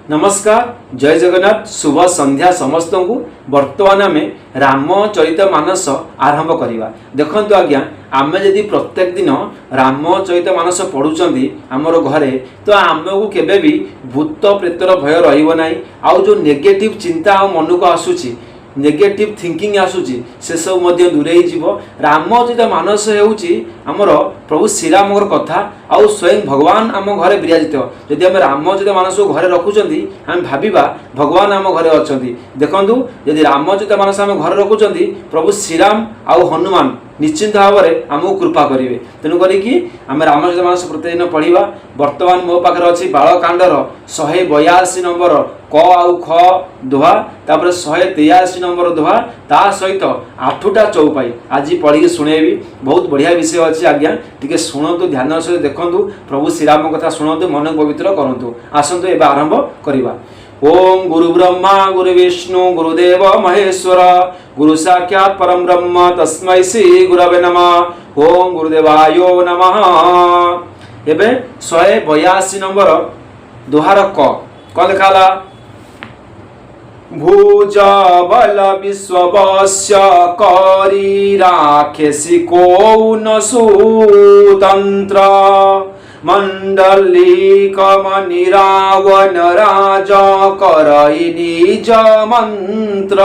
नमस्कार, जय जगन्नाथ। शुभ संध्या समस्त को। वर्तमान आम रामचरित मानस आरंभ करवा। देखु आज्ञा, आम जदि प्रत्येक दिन रामचरित मानस पढ़ुं आमर घरे तो आमको केबे भी भूत प्रेतर भय रहा। आउ जो नेगेटिव चिंता मन को आसूची, नेगेटिव थिंकिंग आसूची, से सब दूरे जीव। रामचरित मानस होमर प्रभु श्रीराम कथा आउ स्वयं भगवान आम घरे विराजित। जदि आम रामचरित मानस को घरे रखुंट आम भाविबा भगवान आम घरे अच्छा। देखु यदि रामचरित मानस आम घरे रखुंट प्रभु श्रीराम आउ हनुमान निश्चिंत भाव में आमको कृपा करेंगे। तेणुक आम रामचरित मानस प्रतिदिन पढ़ा। वर्तमान मो पाखे अच्छी बालकांडर 182 नंबर क आउ ख दोहा, तापर 183 नंबर दोहा, ता सहित 8टा चौपाई आज पढ़ी शुणेबी। बहुत बढ़िया विषय अच्छी आज्ञा, टिके शुणु, ध्यान सहित देखु, प्रभु श्रीराम कथा शुणु, मन पवित्र करूँ। आसतु एवं आरंभ करवा। ओम गुरु ब्रह्मा गुरु विष्णु गुरुदेव महेश्वर गुरु साक्षात् परम ब्रह्म तस्मै श्री गुरवे नमः। ओम गुरुदेवायो नमः। एबे 182 नंबर दोहार क लिखाला? भुज बल विश्ववस्य करी राखेसी को न सुतंत्र मंडली कमनि रावण राज करई निज मंत्र।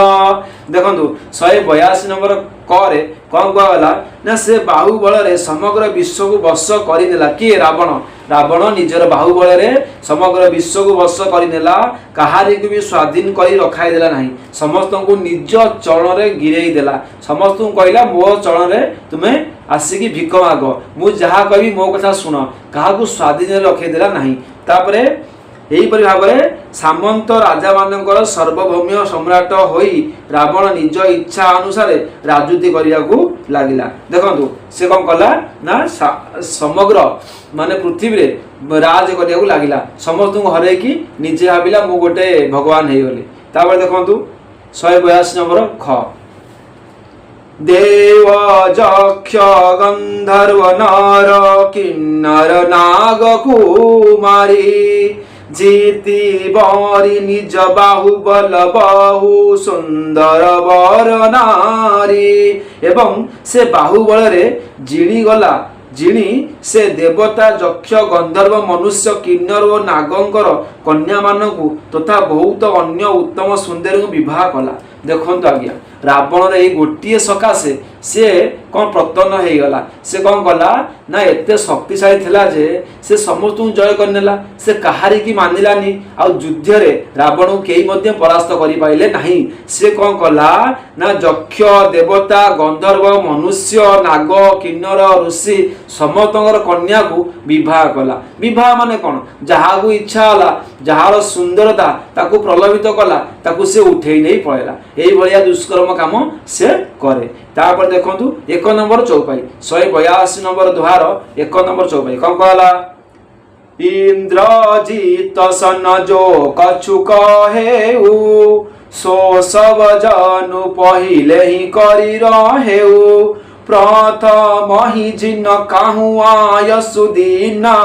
देखु 182 नंबर करे कौन कहला ना, से बाहुबल समग्र विश्व को वश करनेला। किए? रावण। रावण निजर बाहुबल समग्र विश्व को वश करनेला, कहारी को भी स्वाधीन कर रखाई देला नहीं। समस्त को निज चरण रे गिरई देला। समस्त को कहला मो चरण रे तुम्हें आसिकी भिक माग, मु जहा कही मो कथा शुण, क्या स्वाधीन रखई देला नहीं। तापरे यहीपरि भाव में सामंत राजा मानकर सर्वभौम्य सम्राट होई रावण निज इच्छा अनुसार राजनीति करने को लगिला। देखु से कौन कला ना, समग्र माने पृथ्वी रे राज करने को लगिला। समस्त को हर कि निजे भाविला मु गोटे भगवान हो गली। तापर देखु 182 नंबर ख, देव जक्ष गंधर्व नर किन्नर नाग कुमारी जीति बरी निज बाहुबल बहु सुंदर बर नारी। एवं से बाहुबल रे जिणी गला, जिणी से देवता जक्ष गंधर्व मनुष्य किन्नर और नागंकर कन्या मानकु तथा बहुत अन्य उत्तम सुंदर को विवाह कला। देखु आज्ञा, रावण रे गोटे सकाशे से कौन प्रतन हो गला। से कौन कला ना, एते शक्तिशाली थिला जे से समस्त जय करनेला। से कहारी की मानिलानी। आ युद्ध रे रावण को केई मध्य परास्त करि पाइले नहीं। से कौन कला ना, जक्ष देवता गंधर्व मनुष्य नाग किन्नर ऋषि समस्तଙ୍କର कन्या को विवाह कला। विवाह माने कौन, जहाँ को इच्छा होला, जहाँ सुंदरता ताकू प्रलोभित कला, ताकू से उठेई नहीं पड़ेला। यही भलिया दुष्कर्म काम से करे। तापर देखु 1 नंबर चौपाई 182 नंबर दोहार 1 नंबर चौपाई कौन कहला? इंद्रजित सन जो कछु कहेउ सो सब जनु पहिले ही करी रहेउ प्रथम ही जिन काहू आय सुदीना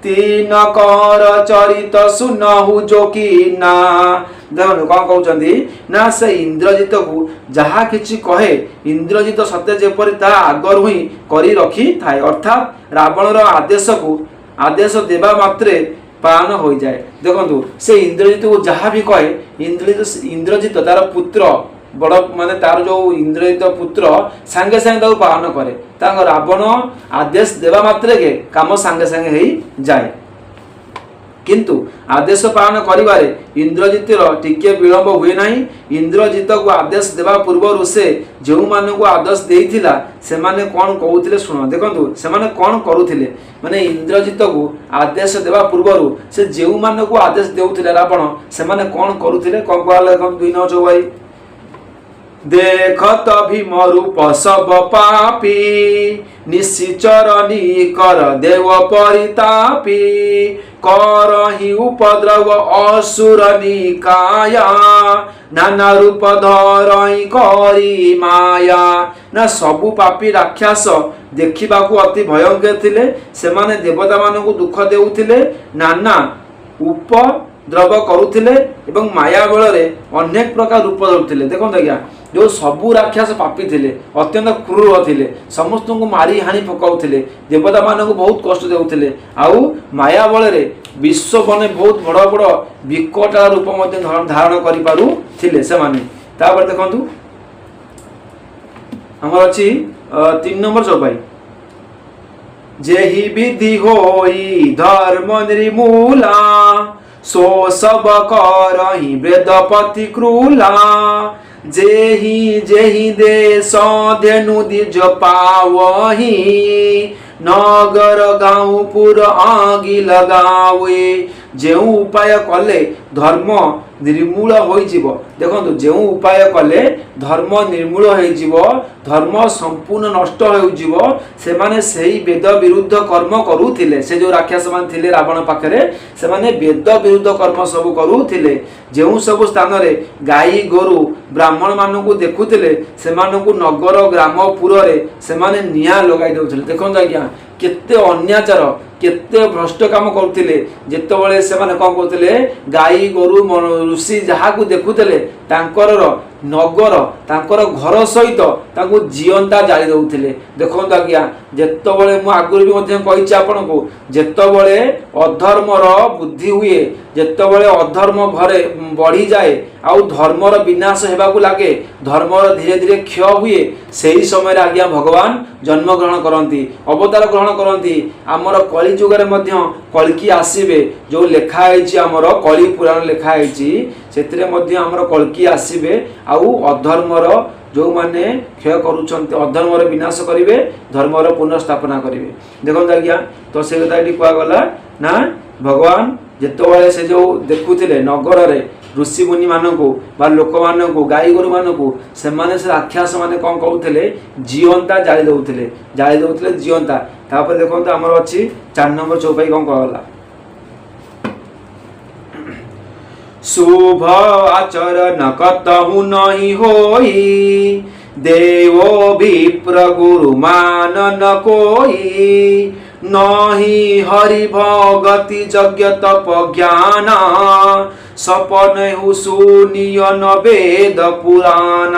तीन कर चरित सुनहु जो की ना। देखो कौन कहते ना, से इंद्रजित को जहा किछि कहे इंद्रजित सत्य जेपरि ता आगर ही करी रखी थाए। अर्थात रावण आदेश को आदेश देवा मात्रे पालन हो जाए। देखु से इंद्रजित को जहाँ भी कहे, इंद्रजित तार पुत्र बड़ माने तार जो इंद्रजित पुत्र सांगे सांगे पालन करे। रावण आदेश देवा मात्रे के काम सांगे सांगे हो जाए। किंतु आदेश पालन करिबारे इंद्रजितर टिके विलंब हुए नहीं। इंद्रजित को आदेश देवा पूर्व से जो मान को आदेश देइथिला से माने कौन कहूथिले शुण। देखु से माने कौन करुथिले माने इंद्रजित को आदेश देवा पूर्व से जो मान को आदेश देउथिले रावण से माने कौन करुथिले कौन कहला? 2 नौ चौबाई, देखत भीम रूप सब पापी निश्चरणी कर देव परितापी करही उपद्रव असुर निकाया नाना रूप धरई करी माया। ना सबु पापी राक्षस देखा अति भयंकर थिले। सेमाने देवता मानकु दुख देउथिले, नाना उप द्रव करुथिले एवं माया बल अनेक प्रकार रूप धरुथिले। देखो आज्ञा जो सबू राक्षस पापी थिले, अत्यंत क्रूर थिले, समस्त को मारी हानि पकाउथिले, देवता मानक बहुत कष्ट देउथिले, आउ माया बल विश्व बने बहुत बड़ बड़ विकट रूप धारण करि पारुथिले से माने। तापर देखंतु हमर अछि 3 नंबर चौपाई, जेहि विधि होई धर्म निर्मूला, सो सब करहि वेदपति क्रूला, जेहि जेहि देश धेनु द्विज पावहि, नगर गाँव पुर आगि लगावे। जो उपाय कले धर्म निर्मूल होइजिव। देखो जो उपाय कले धर्म निर्मूल होइजिव, धर्म संपूर्ण नष्ट होइजिव, से माने सेही वेद विरुद्ध कर्म करुथिले। से जो राक्षस मान थिले रावण पाखरे, से माने वेद विरुद्ध कर्म सब करुथिले। जो सब स्थान रे गाई गोरु ब्राह्मण मानकु देखुथिले, से मानकु नगर ग्रामपुर रे से माने निया लगाई देउथिले। देखो आज्ञा केते अन्याचार केते भ्रष्ट काम करुथिले। जेतेबेले से माने कोन करथिले, गाई गोरु ऋषि जहा को देखुथिले तांकर नगर तांकर घर सहित तांको जीवंता जाली दउथिले। देखो आज्ञा जेतेबेले मु आगुर भी मध्य कहिछि आपन को, जेतेबेले अधर्मर बुद्धि हुए, जेतेबेले अधर्म भरे बढ़ी जाए आउ धर्मर विनाश हेबाकू लागे, धर्मर धीरे धीरे क्षय हुए, सेही समय आज्ञा भगवान जन्म ग्रहण करती, अवतार ग्रहण करती। आमर कली जुगरे मध्य कल्की आसीबे, जो लेखा है आमर कली पुराण लेखा है, सेतिरे मध्य आमर कल्की आसीबे आउ अधर्मर जो माने क्षय करूछन्ते अधर्मर विनाश करिवे, धर्मर पुनर्स्थापना करिवे। देखो आज्ञा तो से कथा एटी कुआ गला ना, भगवान जेतेबेले से जो देखुथिले नगर रे ऋषि मुनि मानकु बा लोक मानकु गाई गोरु मानकु, से माने से राक्षस माने कोन कहउथिले, जीवंता जाली दउथिले जीवंता। तापर देखो तो हमर अछि 4 नंबर चौपाई कोन कहला, शुभ आचरण कतहु नहीं होई, देवो विप्र गुरु मान न कोई, नहीं हरि भगति यज्ञ तप ज्ञान, सपन सुनिय न वेद पुराण।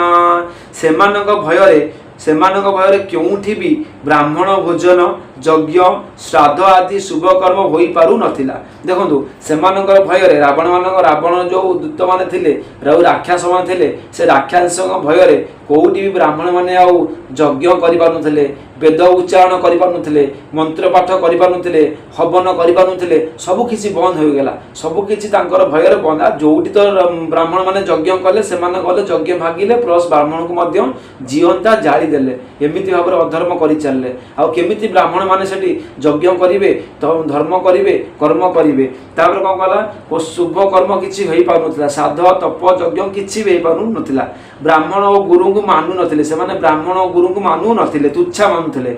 सेमानक भय क्योंठी भी ब्राह्मण भोजन यज्ञ श्राद्ध आदि शुभ कर्म होई पारु नथिला। देखंतु सेमानकर भय रावण जो दूत माने थिले, राक्षस माने थिले, से राक्षसक भय कोउटी भी ब्राह्मण माने आउ यज्ञ करि पारुनथिले, वेद उच्चारण करि पारुनथिले, मंत्र पाठ करि पारुनथिले, हवन करि पारुनथिले, सब किछि बंद हो गेला, सब किछि तांकर भयर बंद। जोउटी तो ब्राह्मण माने यज्ञ कले, से माने गले यज्ञ भागिले, प्लस ब्राह्मण को मध्य जीवंता जाली देले, एमिति भाबरे अधर्म करि चलले। आ केमिति ब्राह्मण माने सेठी यज्ञ करिवे, तो धर्म करिवे, कर्म करिवे। तापर कोन कहला, को शुभ कर्म किछि होई पारुनथिला, श्राद्ध तप यज्ञ किछि होई पारुनथिला। ब्राह्मण और गुरु को मानु नथिले, से माने ब्राह्मण और गुरु को मानु नथिले, तुच्छा मानुथिले।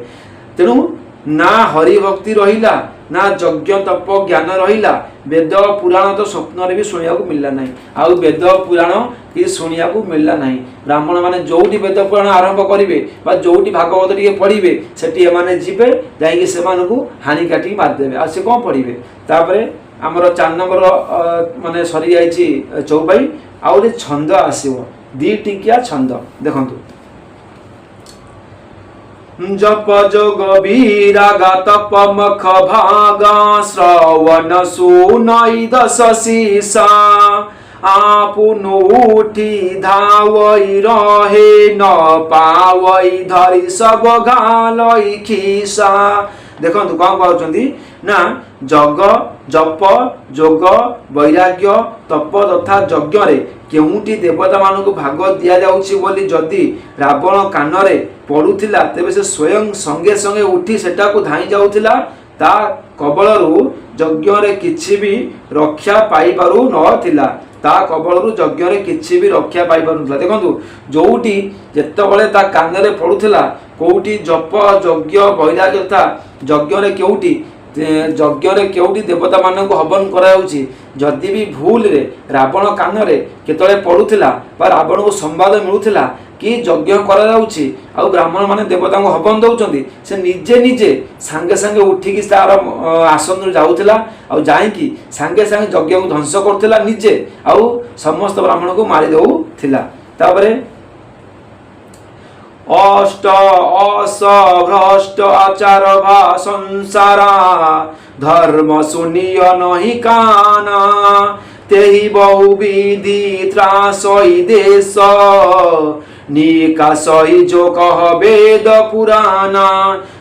तेणु ना हरि भक्ति रहिला, ना यज्ञ तप ज्ञान रहिला, वेद पुराण तो स्वप्न रे भी सुनिया को मिलला नहीं, आ वेद पुराण कि सुनिया को मिलला नहीं। ब्राह्मण माने जोउटी वेद पुराण आरंभ करिवे बा जोउटी भागवत टिके पढ़िवे, सेठी माने जिबे जाईकि से मानकु हानि काटी मार देबे, आ से कोन पढ़िवे। तापरे हमर 4 नंबर माने सरी जाईची चौपाई, आउरे छंद आसीबो, 2 टिकिया छंद। देखंतु, जप जोग वीरागा तप मख भागा, श्रवण सुनई दस सीसा, आपुनु उठी धावई रहे न पावई, धरी सब घालई खीसा। देखंतु कौन कहउछंती ना, जग जप जोग वैराग्य तप तथा यज्ञ रे केउटी देवता मानक भाग दिया जाउछि बोली जदि रावण कान रे पडुथिला, तेबे से स्वयं संगे संगे उठी सेटा को धाई जाउथिला, ता कबलरू यज्ञ रे किछि भी रक्षा पाई पारु नथिला, ता कबलरू यज्ञ रे किछि भी रक्षा पाई पारु नथिला। देखंतु जोउटी जेतेबेले ता कान रे पडुथिला, कोउटी जप यज्ञ वैराग्य तथा यज्ञ रे केउटी देवता मानक हवन कराउछि, जदि भी भूल रे रावण कान रे केतले पडुथिला बा रावण को संवाद मिलुथिला, कि यज्ञ कराଯାଉଛି ଆଉ ବ୍ରାହ୍ମଣ ମାନେ ଦେବତାଙ୍କୁ ହବନ ଦଉଛନ୍ତି ସେ ନିଜେ ନିଜେ ସାଙ୍ଗେ ସାଙ୍ଗେ ଉଠିକି ତାର ଆସନରୁ ଯାଉଥିଲା ଆଉ ଯାଇକି ସାଙ୍ଗେ ସାଙ୍ଗେ ଯଜ୍ଞକୁ ଧ୍ୱଂସ କରୁଥିଲା ନିଜେ ଆଉ ସମସ୍ତ ବ୍ରାହ୍ମଣକୁ ମାରି ଦଉଥିଲା। ତାପରେ अष्ट असभ्रष्ट आचार भा संसारा धर्म सुनिय नहीं काना तेहि बहु विधि त्रासई देश निकाशई जो कह वेद पुराना।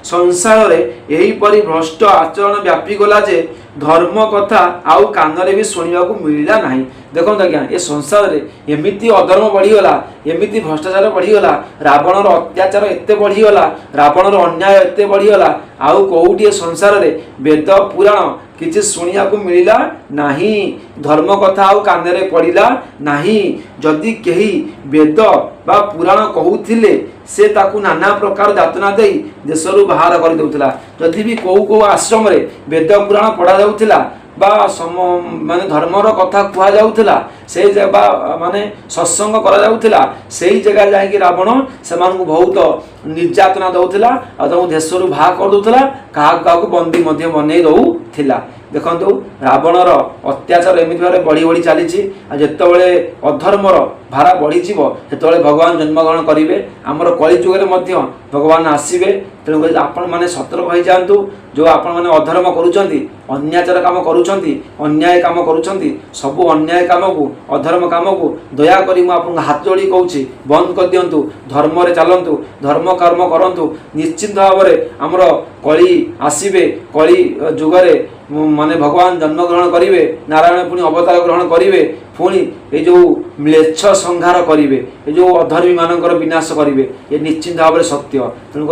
संसार रे यही परि भ्रष्ट आचरण व्यापी गला जे धर्म कथा आउ कान भी शुणा मिलला नहीं। देखो आज्ञा ये संसार रे एमिति अधर्म बढ़ीगला एमिति भ्रष्टाचार बढ़ीगला रावणर अत्याचार एते बढ़ीगला रावणर अन्याय एते बढ़ीगला आउ कोउटी संसार रे वेद पुराण किछि शुणा मिलला नहीं धर्म कथा आउ कान रे पड़िला नहीं। जदि केही वेद बा पुराण कहूथिले से ताकू नाना प्रकार यातना दे देशरू बाहर कर देउथिला। जदि भी को आश्रम रे वेद पुराण पढ़ा जाउथिला बा माने धर्मर कथा कुहा जाउथिला से माने सत्संग करा जाउथिला सेही जगह जाई रावण से बहुत निर्यातना दउथिला आ देशरू बाहर कर देउथिला का बंदी मध्य बनै दउथिला। देखंतु रावणर अत्याचार एमती भाव बढ़ी बढ़ी चली जितेबाला अधर्मर भारा बढ़ी सेतबे भगवान जन्मग्रहण करेंगे आमर कली जुगे भगवान आसवे। तेणुक आपण मैंने सतर्क हो जातु जो आपण मैंने अधर्म करुँच अन्याचार कम करुँच अन्याय कम करुँच सबू अन्याय कम को अधर्म कम को दयाकोरी मुझे हाथ जोड़ी कहूँ बंद कर दिंतु धर्म चलतु धर्म कर्म करूँ निश्चिंत भाव में आमर कली आसवे कली जुगरे माने भगवान जन्मग्रहण करेंगे नारायण पुणी अवतार ग्रहण करेंगे पुणी ये जो म्लेच्छ संहार करेंगे ये जो अधर्मी मानकर विनाश करेंगे ये निश्चिंत भाव में सत्य। तेणुक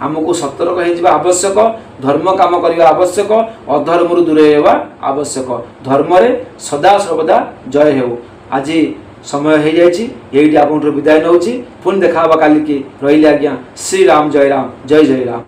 आमको सतर्क हो आवश्यक धर्म काम करने आवश्यक अधर्म दूर होगा आवश्यक धर्म सदा सर्वदा जय हो। आज समय हो जाए आप विदाय नौ पुणी देखा काली की रही आज्ञा श्री राम जय जय राम।